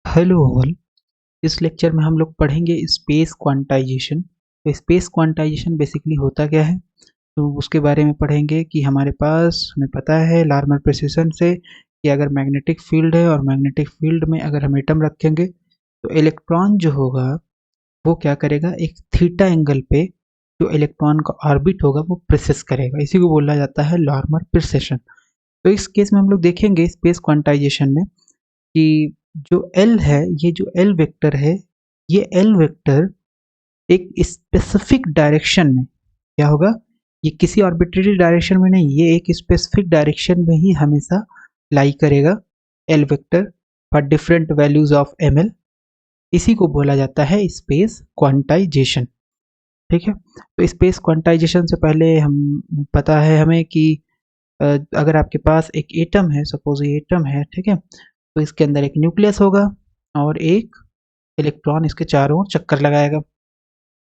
Hello all. इस lecture में हम लोग पढ़ेंगे स्पेस क्वांटाइजेशन। तो स्पेस क्वांटाइजेशन बेसिकली होता क्या है, तो उसके बारे में पढ़ेंगे कि हमें पता है लार्मर प्रेसिशन से कि अगर मैग्नेटिक फील्ड है और मैग्नेटिक फील्ड में अगर हम एटम रखेंगे तो इलेक्ट्रॉन जो होगा वो क्या करेगा, एक थीटा एंगल पे जो इलेक्ट्रॉन का ऑर्बिट होगा वो प्रेसिस करेगा। इसी को बोला जाता है लार्मर प्रेसिशन। तो इस केस में हम लोग देखेंगे स्पेस क्वांटाइजेशन में कि जो एल है, ये जो एल वेक्टर है, ये एल वेक्टर एक स्पेसिफिक डायरेक्शन में क्या होगा, ये किसी आर्बिट्रेरी डायरेक्शन में नहीं, ये एक स्पेसिफिक डायरेक्शन में ही हमेशा लाई करेगा L vector for different values of m l. इसी को बोला जाता है स्पेस क्वांटाइजेशन। ठीक है, तो स्पेस क्वांटाइजेशन से पहले हम पता है हमें कि अगर आपके पास एक एटम है, सपोज ये एटम है, ठीक है, तो इसके अंदर एक न्यूक्लियस होगा और एक इलेक्ट्रॉन इसके चारों ओर चक्कर लगाएगा।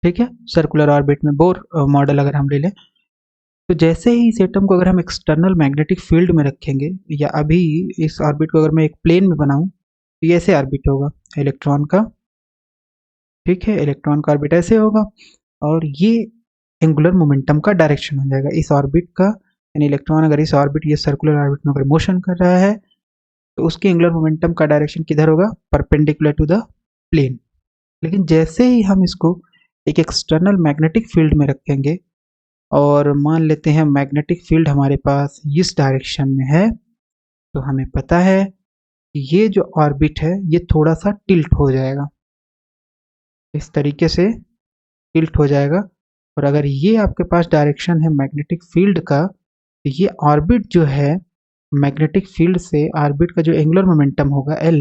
ठीक है, सर्कुलर ऑर्बिट में बोर मॉडल अगर हम ले लें, तो जैसे ही इस एटम को अगर हम एक्सटर्नल मैग्नेटिक फील्ड में रखेंगे, या अभी इस ऑर्बिट को अगर मैं एक प्लेन में बनाऊं तो ये ऐसे ऑर्बिट होगा इलेक्ट्रॉन का। ठीक है, इलेक्ट्रॉन का ऑर्बिट ऐसे होगा और ये एंगुलर मोमेंटम का डायरेक्शन हो जाएगा इस ऑर्बिट का। यानी इलेक्ट्रॉन अगर इस ऑर्बिट, ये सर्कुलर ऑर्बिट में अगर मोशन कर रहा है तो उसके एंगुलर मोमेंटम का डायरेक्शन किधर होगा, परपेंडिकुलर टू द प्लेन। लेकिन जैसे ही हम इसको एक एक्सटर्नल मैग्नेटिक फील्ड में रखेंगे और मान लेते हैं मैग्नेटिक फील्ड हमारे पास इस डायरेक्शन में है, तो हमें पता है कि ये जो ऑर्बिट है ये थोड़ा सा टिल्ट हो जाएगा, इस तरीके से टिल्ट हो जाएगा। और अगर ये आपके पास डायरेक्शन है मैग्नेटिक फील्ड का, तो ये ऑर्बिट जो है मैग्नेटिक फील्ड से ऑर्बिट का जो एंगुलर मोमेंटम होगा एल,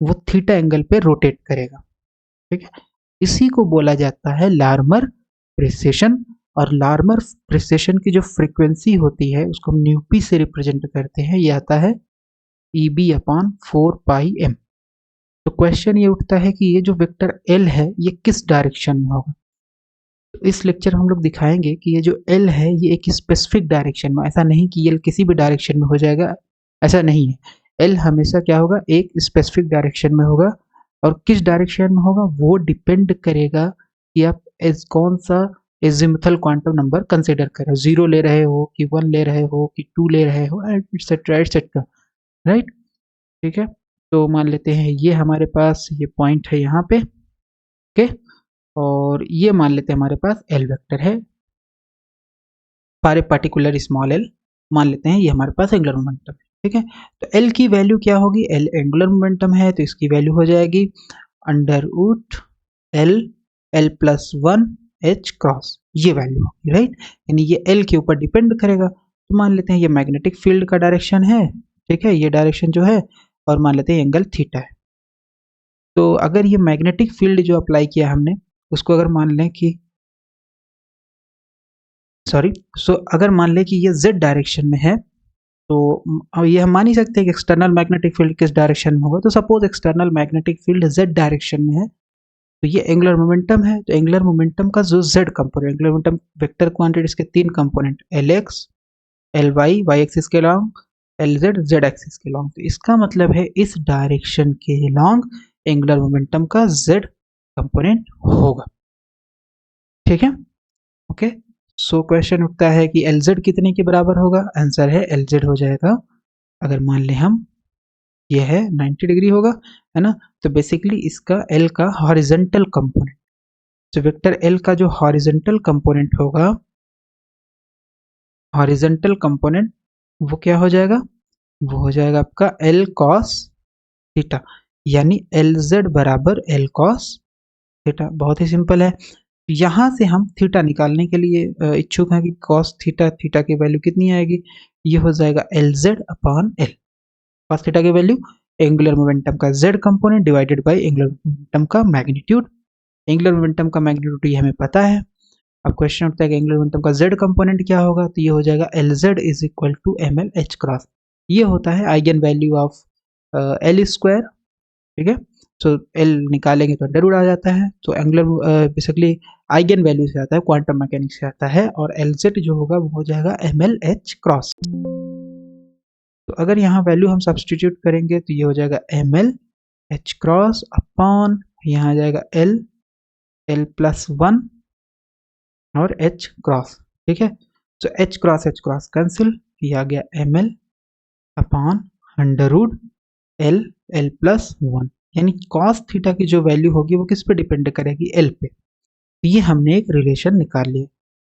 वो थीटा एंगल पे रोटेट करेगा। ठीक है, इसी को बोला जाता है लार्मर प्रिसेशन। और लार्मर प्रिसेशन की जो फ्रीक्वेंसी होती है उसको हम न्यूपी से रिप्रेजेंट करते हैं, ये आता है ई अपॉन 4 पाई एम। तो क्वेश्चन ये उठता है कि ये जो वेक्टर एल है ये किस डायरेक्शन में होगा। तो इस लेक्चर में हम लोग दिखाएंगे कि ये जो एल है ये एक स्पेसिफिक डायरेक्शन में, ऐसा नहीं कि एल किसी भी डायरेक्शन में हो जाएगा, ऐसा नहीं है। एल हमेशा क्या होगा, एक स्पेसिफिक डायरेक्शन में होगा। और किस डायरेक्शन में होगा वो डिपेंड करेगा कि आप कौन सा एजिमुथल क्वांटम नंबर कंसिडर कर रहे हो, 0 ले रहे हो कि 1 ले रहे हो कि 2 ले रहे हो, एटसेट्रा एटसेट्रा। राइट, ठीक है। तो मान लेते हैं ये हमारे पास ये पॉइंट है यहाँ पे, ओके। और ये मान लेते हैं हमारे पास एल वेक्टर है for a particular small L. मान लेते हैं ये हमारे पास एंगुलर मोमेंटम है। ठीक है, तो एल की वैल्यू क्या होगी, एल एंगुलर मोमेंटम है तो इसकी वैल्यू हो जाएगी under root l l plus 1 h cross, ये वैल्यू होगी। राइट, यानी ये एल के ऊपर डिपेंड करेगा। तो मान लेते हैं ये मैग्नेटिक फील्ड का डायरेक्शन है, ठीक है, ये डायरेक्शन जो है, और मान लेते हैं एंगल थीटा है। तो अगर ये मैग्नेटिक फील्ड जो अप्लाई किया हमने उसको अगर मान लें कि अगर मान लें कि ये z डायरेक्शन में है, तो ये हम मान ही सकते हैं कि एक्सटर्नल मैग्नेटिक फील्ड किस डायरेक्शन में होगा। तो suppose external magnetic field z direction में है, तो ये एंगुलर मोमेंटम है, तो एंगुलर मोमेंटम का जो z component, angular momentum vector quantities के 3 component lx ly y axis के लॉन्ग, lz z एक्सिस के लॉन्ग। तो इसका मतलब है इस डायरेक्शन के लॉन्ग एंगुलर मोमेंटम का z कंपोनेंट होगा। ठीक है, ओके। सो क्वेश्चन उठता है कि Lz कितने के बराबर होगा, आंसर है Lz हो जाएगा, अगर मान लें हम ये है 90 डिग्री होगा, है ना। तो बेसिकली इसका L का हॉरिजॉन्टल कंपोनेंट, तो वेक्टर L का जो हॉरिजॉन्टल कंपोनेंट होगा, हॉरिजॉन्टल कंपोनेंट वो क्या हो जाएगा, वो हो जाएगा आपका L cos थीटा, यानी Lz बराबर L cos थीटा। बहुत ही सिंपल है। यहाँ से हम थीटा निकालने के लिए इच्छुक हैं कि cos थीटा, थीटा की वैल्यू कितनी आएगी, ये हो जाएगा Lz upon L। cos theta की वैल्यू एंगुलर मोमेंटम का z component divided by angular momentum का मैग्नीट्यूड। एंगुलर मोमेंटम का मैग्नीट्यूड ये हमें पता है। अब क्वेश्चन उठता है कि एंगुलर मोमेंटम का z कंपोनेंट क्या होगा, तो ये हो जाएगा Lz is equal to ml h cross. ये होता है eigenvalue of L square. ठीक है, सो एल निकालेंगे तो अंडर रूट आ जाता है, तो एंगुलर बेसिकली आइगन वैल्यू से आता है, क्वांटम मैकेनिक्स से आता है, और Lz जो होगा वो हो जाएगा mlh क्रॉस। तो अगर यहाँ वैल्यू हम सब्सटीट्यूट करेंगे तो ये हो जाएगा ml एच क्रॉस अपॉन यहाँ आ जाएगा एल, एल प्लस वन और एच क्रॉस। ठीक है, तो एच क्रॉस कैंसिल, ये आ गया m l upon under root l, l plus one. यानी कॉस थीटा की जो वैल्यू होगी वो किस पे डिपेंड करेगी, एल पे। तो ये हमने एक रिलेशन निकाल लिया।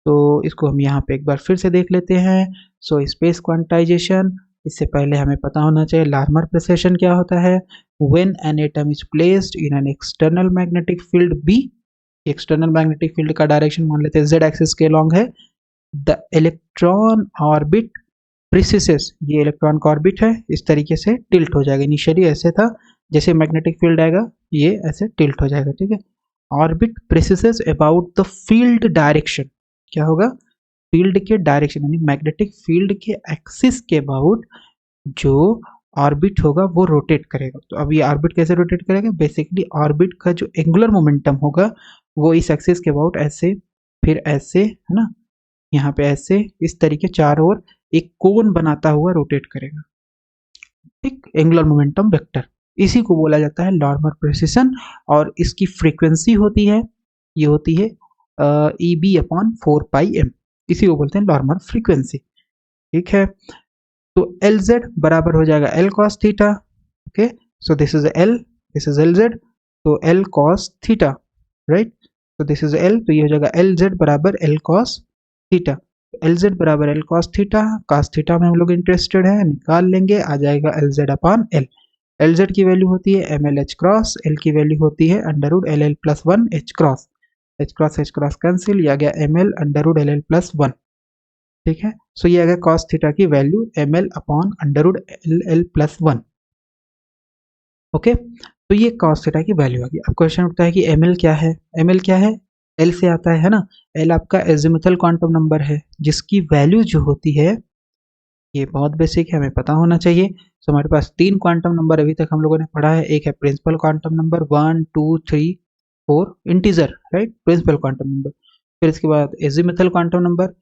तो इसको हम यहाँ पे एक बार फिर से देख लेते हैं। सो स्पेस क्वांटाइजेशन, इससे पहले हमें पता होना चाहिए लार्मर प्रेसेशन क्या होता है। When an atom is placed in an external magnetic field B, external magnetic field का डायरेक्शन मान लेते हैं जेड एक्सिस के अलॉन्ग है, द इलेक्ट्रॉन ऑर्बिट प्रिसिसेस, ये इलेक्ट्रॉन का ऑर्बिट है, इस तरीके से टिल्ट हो जाएगा। इनिशियली ऐसे था, जैसे मैग्नेटिक फील्ड आएगा ये ऐसे टिल्ट हो जाएगा। ठीक है, orbit precesses about the field direction, क्या होगा, फील्ड के डायरेक्शन यानी मैग्नेटिक फील्ड के एक्सिस के अबाउट जो ऑर्बिट होगा वो रोटेट करेगा। तो अब ये ऑर्बिट कैसे रोटेट करेगा, बेसिकली ऑर्बिट का जो एंगुलर मोमेंटम होगा वो इस एक्सिस के अबाउट ऐसे, फिर ऐसे, है ना, यहाँ पे ऐसे, इस तरीके चारों ओर एक कोन बनाता हुआ रोटेट करेगा। एक एंगुलर मोमेंटम वेक्टर, इसी को बोला जाता है लार्मर प्रेसिशन। और इसकी फ्रीक्वेंसी होती है, ये होती है ई बी अपॉन 4πm, इसी को बोलते हैं लार्मर फ्रीक्वेंसी। ठीक है, तो एल जेड बराबर हो जाएगा L cos theta. Okay, so this is L, this is L Z, तो एल कॉस थीटा, राइट। तो दिस इज एल, तो ये हो जाएगा एल जेड बराबर L cos theta. L Z बराबर L cos theta, cos theta में हम लोग इंटरेस्टेड है, निकाल लेंगे, आ जाएगा L Z upon L. L Z की वैल्यू होती है M L H cross, L की वैल्यू होती है under root l l plus one h cross, h cross cancel, ये आ गया m l under root l l plus one. ठीक है, सो ये आ गया कॉस थीटा की value m l upon under root l l plus one. Okay, तो ये कॉस थीटा की वैल्यू आ गई। अब क्वेश्चन उठता है कि एम एल क्या है, एम एल क्या है, एल से आता है ना, एल आपका एजिमुथल क्वांटम नंबर है जिसकी वैल्यू जो होती है, ये बहुत बेसिक है, हमें पता होना चाहिए। तो हमारे पास तीन क्वांटम नंबर अभी तक हम लोगों ने पढ़ा है, एक है principal quantum number 1 2 3 4 integer, right, principal quantum number. फिर इसके बाद azimuthal quantum number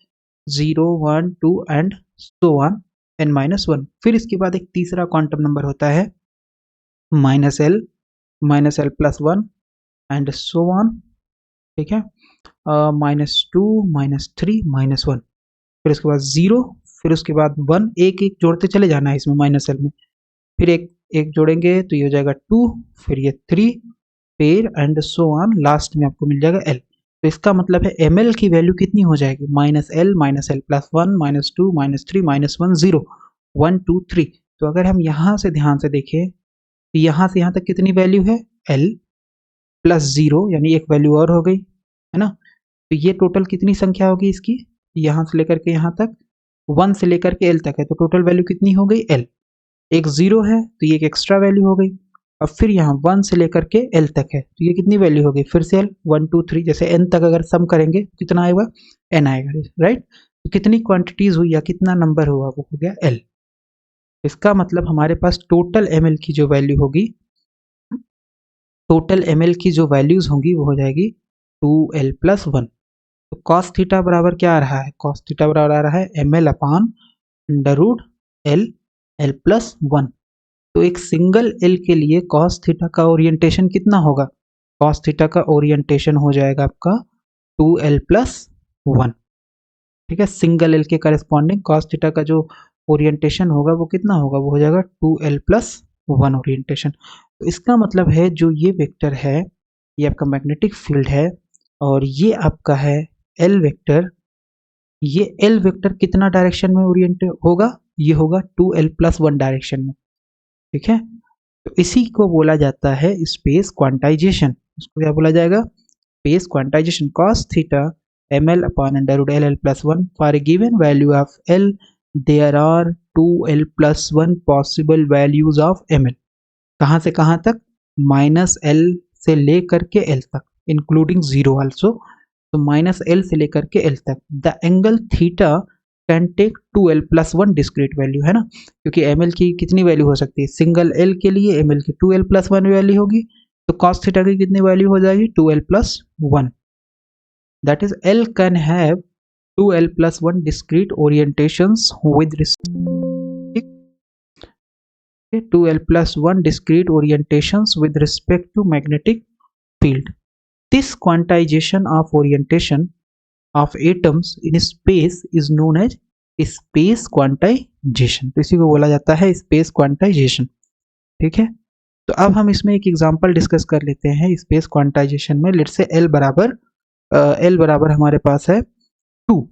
0 1 2 and so on n minus one. फिर इसके बाद एक तीसरा क्वांटम नंबर होता है minus l plus one and so on. ठीक है, -2 -3 -1, फिर उसके बाद 0, फिर उसके बाद 1, एक एक जोड़ते चले जाना है इसमें माइनस एल में, फिर एक एक जोड़ेंगे तो ये हो जाएगा 2, फिर ये 3, फिर एंड सो ऑन, लास्ट में आपको मिल जाएगा एल। तो इसका मतलब है एम एल की वैल्यू कितनी हो जाएगी, माइनस एल प्लस वन, -2 -3 -1 0 1 2 3। तो अगर हम यहाँ से ध्यान से देखें तो यहाँ से यहाँ तक कितनी वैल्यू है, एल प्लस 0, यानी एक वैल्यू और हो गई, है ना। तो ये टोटल कितनी संख्या होगी इसकी, यहाँ से लेकर के यहाँ तक 1 से लेकर के एल तक है, तो टोटल वैल्यू कितनी हो गई एल। एक 0 है तो ये एक एक्स्ट्रा वैल्यू हो गई। अब फिर यहाँ 1 से लेकर के एल तक है तो ये कितनी वैल्यू हो गई, फिर से एल 1 2 3, जैसे एन तक अगर सम करेंगे कितना आएगा, एन आएगा, राइट। तो कितनी क्वांटिटीज हुई या कितना नंबर हुआ, वो हो गया एल। इसका मतलब हमारे पास टोटल एम एल की जो वैल्यू होगी, टोटल एम एल की जो वैल्यूज होंगी वो हो जाएगी 2l प्लस वन। तो कॉस थीटा बराबर क्या आ रहा है, कॉस थीटा बराबर आ रहा है M l upon under root l, l plus one. तो एक सिंगल एल के लिए कॉस थीटा का ओरिएंटेशन कितना होगा, कॉस थीटा का ओरिएंटेशन हो जाएगा आपका 2l प्लस वन। ठीक है, सिंगल एल के करस्पॉन्डिंग कॉस थीटा का जो ओरिएंटेशन होगा वो कितना होगा, वो हो जाएगा 2l प्लस वन ओरिएंटेशन। तो इसका मतलब है जो ये वेक्टर है ये आपका मैग्नेटिक फील्ड है और ये आपका है एल वेक्टर, ये एल वेक्टर कितना डायरेक्शन में ओरिएंट होगा, ये होगा 2l प्लस वन डायरेक्शन में। ठीक है, तो इसी को बोला जाता है स्पेस क्वांटाइजेशन। इसको क्या बोला जाएगा, space quantization. Cos theta m l upon under root l l plus one, for a given value of l there are 2l plus one possible values of m l. कहाँ से कहाँ तक, -l से लेकर के l तक, including 0 also. तो -l से लेकर के l तक the angle theta can take 2l plus one discrete value, है ना, क्योंकि एम एल की कितनी वैल्यू हो सकती है, सिंगल एल के लिए एम एल की 2l प्लस वन वैल्यू होगी, तो कॉस थीटा की कितनी वैल्यू हो जाएगी 2l plus one. That is L can have 2l plus one discrete orientations with respect 2l+1 discrete orientations with respect to magnetic field. This quantization of orientation of atoms in space is known as space quantization. तो इसी को बोला जाता है space quantization. ठीक है, तो अब हम इसमें एक एग्जांपल डिस्कस कर लेते हैं स्पेस क्वांटाइजेशन में। लेट्स से L बराबर हमारे पास है 2।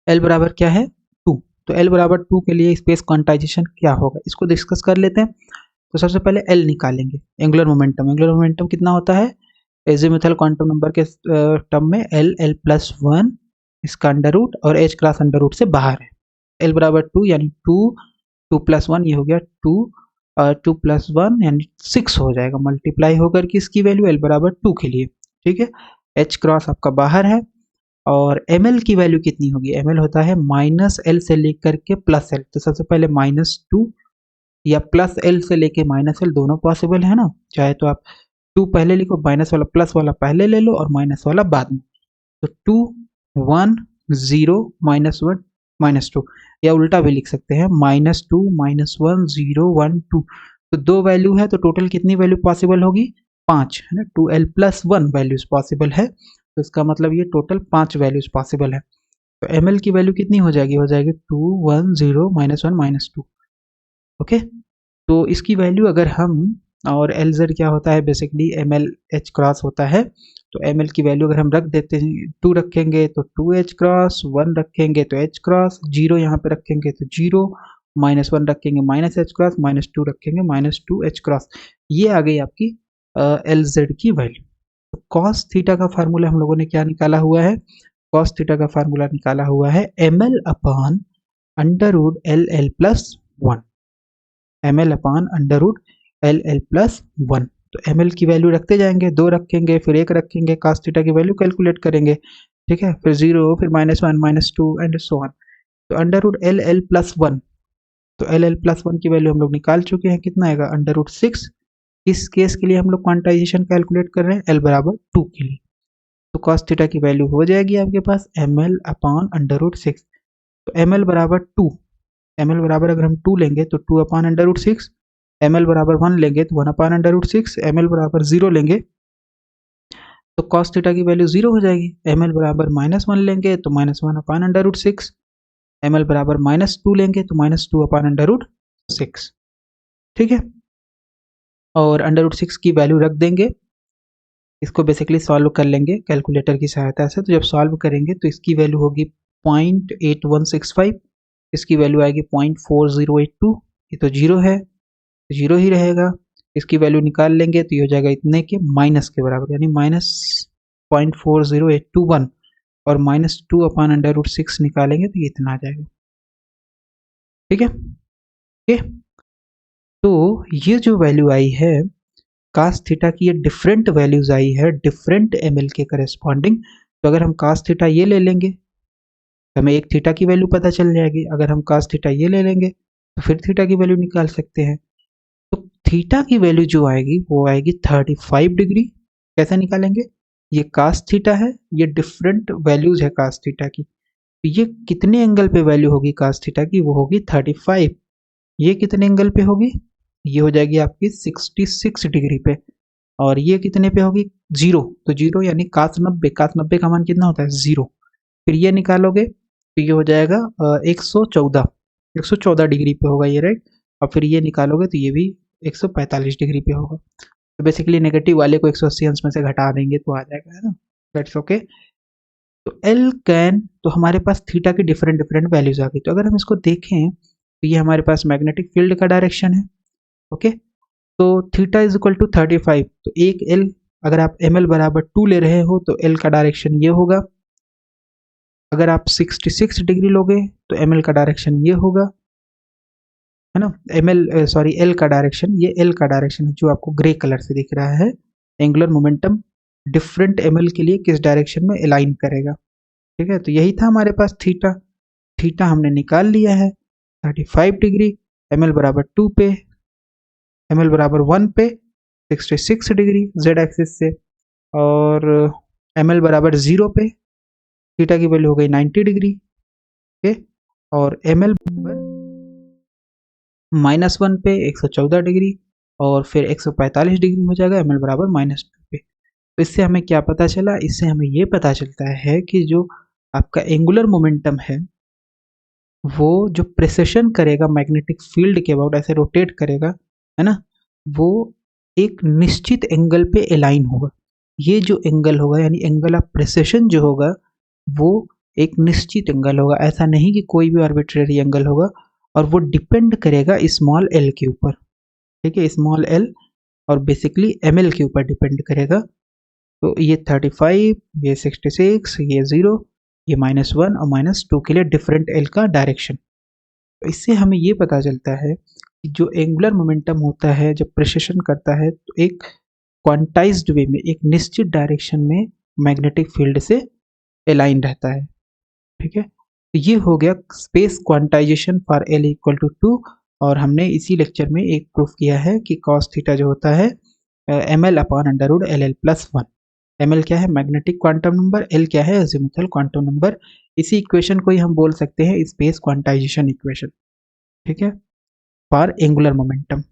L बराबर क्या है 2, तो L बराबर 2 के लिए स्पेस क्वांटाइजेशन क्या होगा इसको डिस्कस कर लेते हैं। तो सबसे पहले L निकालेंगे, एंगुलर मोमेंटम। एंगुलर मोमेंटम कितना होता है एजीमुथल क्वांटम नंबर के टर्म में l+1 इसका अंडर रूट और h क्रॉस अंडर रूट से बाहर है। L बराबर 2 यानी 2+1 ये हो गया 2 2+1 यानी 6 हो जाएगा, मल्टीप्लाई होकर के इसकी वैल्यू L बराबर 2 के लिए। ठीक है, h क्रॉस आपका बाहर है और ml की वैल्यू कितनी होगी, ml होता है -l से लेकर के +l। तो सबसे पहले -2 या +l से लेके -l दोनों पॉसिबल है ना, चाहे तो आप 2 पहले लिखो, माइनस वाला प्लस वाला पहले ले लो और माइनस वाला बाद में। तो 2 1 0 -1 -2, या उल्टा भी लिख सकते हैं -2 -1 0 1 2। तो दो वैल्यू है तो टोटल कितनी वैल्यू पॉसिबल होगी 5 है ना, 2l+1 वैल्यूज पॉसिबल है। तो इसका मतलब ये टोटल 5 वैल्यूज पॉसिबल है। तो ml की वैल्यू कितनी हो जाएगी 2 1 0 -1 -2। ओके, तो इसकी वैल्यू अगर हम, और LZ क्या होता है बेसिकली ml h क्रॉस होता है, तो ml की वैल्यू अगर हम रख देते हैं 2 रखेंगे तो 2h क्रॉस, 1 रखेंगे तो h क्रॉस, 0 यहाँ पे रखेंगे तो 0, -1 रखेंगे -h क्रॉस, -2 रखेंगे -2h क्रॉस। ये आ गई आपकी LZ की वैल्यू। तो cos थीटा का फार्मूला हम लोगों ने क्या निकाला हुआ है, cos थीटा का फार्मूला निकाला हुआ है ml/√LL+1, ml/√LL+1। तो ml की वैल्यू रखते जाएंगे, 2 रखेंगे फिर 1 रखेंगे, cos थीटा की वैल्यू कैलकुलेट करेंगे। ठीक है, फिर 0 फिर -1 -2 एंड सो ऑन। तो √LL+1, तो LL+1 की वैल्यू हम लोग निकाल चुके हैं, कितना आएगा √6। इस केस के लिए हम लोग क्वांटाइजेशन कैलकुलेट कर रहे हैं L बराबर 2 के लिए। तो cos थीटा की वैल्यू हो जाएगी आपके पास ml/√6। तो ml बराबर 2, ml बराबर अगर हम 2 लेंगे तो 2/√6, ml बराबर 1 लेंगे तो 1/√6, ml बराबर 0 लेंगे तो cos थीटा की वैल्यू 0 हो जाएगी। ml बराबर -1 लेंगे तो -1/√6, ml बराबर -2 लेंगे तो -2/√6। ठीक है, और √6 की वैल्यू रख देंगे, इसको बेसिकली सॉल्व कर लेंगे कैलकुलेटर की सहायता से। तो जब सॉल्व करेंगे तो इसकी वैल्यू होगी 0.8165, इसकी वैल्यू आएगी 0.4082, ये तो 0 है तो 0 ही रहेगा। इसकी वैल्यू निकाल लेंगे तो ये हो जाएगा इतने के माइनस के बराबर, यानी -0.40821 और -2/√6 निकालेंगे तो ये इतना आ जाएगा। ठीक है, ओके, तो ये जो वैल्यू आई है cos थीटा की, ये डिफरेंट वैल्यूज आई है डिफरेंट ml के करस्पॉन्डिंग। तो अगर हम cos थीटा ये ले लेंगे तो हमें एक थीटा की वैल्यू पता चल जाएगी, अगर हम cos थीटा ये ले लेंगे तो फिर थीटा की वैल्यू निकाल सकते हैं। तो थीटा की वैल्यू जो आएगी वो आएगी 35 डिग्री। कैसे निकालेंगे, ये cos थीटा है, ये डिफरेंट वैल्यूज है cos थीटा की, तो ये कितने एंगल पे वैल्यू होगी cos थीटा की, वो होगी 35। ये कितने एंगल पे होगी, ये हो जाएगी आपकी 66 डिग्री पे, और ये कितने पे होगी 0, तो 0 यानी cos 90, cos 90 का मान कितना होता है 0। फिर ये निकालोगे तो ये हो जाएगा 114 डिग्री पे होगा ये, राइट। और फिर ये निकालोगे तो ये भी 145 डिग्री पे होगा। तो बेसिकली नेगेटिव वाले को 180 अंश में से घटा देंगे तो आ जाएगा, है ना, दैट्स ओके। तो एल कैन, तो हमारे पास थीटा की डिफरेंट डिफरेंट वैल्यूज आ गई। तो अगर हम इसको देखें तो ये हमारे पास मैग्नेटिक फील्ड का डायरेक्शन है। ओके, तो थीटा इज इक्वल टू 35, तो एक एल, अगर आप ml बराबर 2 ले रहे हो तो l का डायरेक्शन ये होगा। अगर आप 66 डिग्री लोगे तो ml का डायरेक्शन ये होगा, है ना, l का डायरेक्शन, ये l का डायरेक्शन है जो आपको ग्रे कलर से दिख रहा है। एंगुलर मोमेंटम डिफरेंट ml के लिए किस डायरेक्शन में अलाइन करेगा। ठीक है, तो यही था हमारे पास थीटा। थीटा हमने निकाल लिया है 35 डिग्री, ml बराबर 2 पे, ml बराबर 1 पे 66 डिग्री z एक्सिस से, और ml बराबर 0 पे थीटा की वैल्यू हो गई 90 डिग्री। ओके, और ml बराबर -1 पे 114 डिग्री और फिर 145 डिग्री हो जाएगा ml बराबर -2 पे। तो इससे हमें क्या पता चला? इससे हमें ये पता चलता है कि जो आपका एंगुलर मोमेंटम है, वो जो प्रेसेशन करेगा मैग्नेटिक फील्ड के अबाउट ऐसे रोटेट करेगा, है ना? वो एक निश्चित एंगल पे अलाइन होगा। ये जो एंगल होगा यानी एंगल ऑफ प्रेसेशन जो होगा, वो एक निश्चित एंगल होगा। ऐसा नहीं कि कोई भी आर्बिट्रेरी एंगल होगा और वो डिपेंड करेगा स्मॉल एल के ऊपर, ठीक है? स्मॉल एल और बेसिकली एमएल के ऊपर डिपेंड करेगा। तो ये 35, ये 66, ये 0, ये -1 और -2 के लिए डिफरेंट एल का डायरेक्शन। तो इससे हमें ये पता चलता है कि जो एंगुलर मोमेंटम होता है जब प्रेसेशन करता है तो एक क्वांटाइज्ड वे में एक निश्चित डायरेक्शन में मैग्नेटिक फील्ड से अलाइन रहता है, ठीक है? तो ये हो गया space quantization for l equal to 2 और हमने इसी लेक्चर में एक प्रूफ किया है कि कॉस थीटा जो होता है M l upon under root l l plus 1। M l क्या है? मैग्नेटिक क्वांटम नंबर, एल क्या है? Azimuthal quantum number. इसी इक्वेशन को ही हम बोल सकते हैं स्पेस क्वांटाइजेशन इक्वेशन, ठीक है, फॉर एंगुलर मोमेंटम।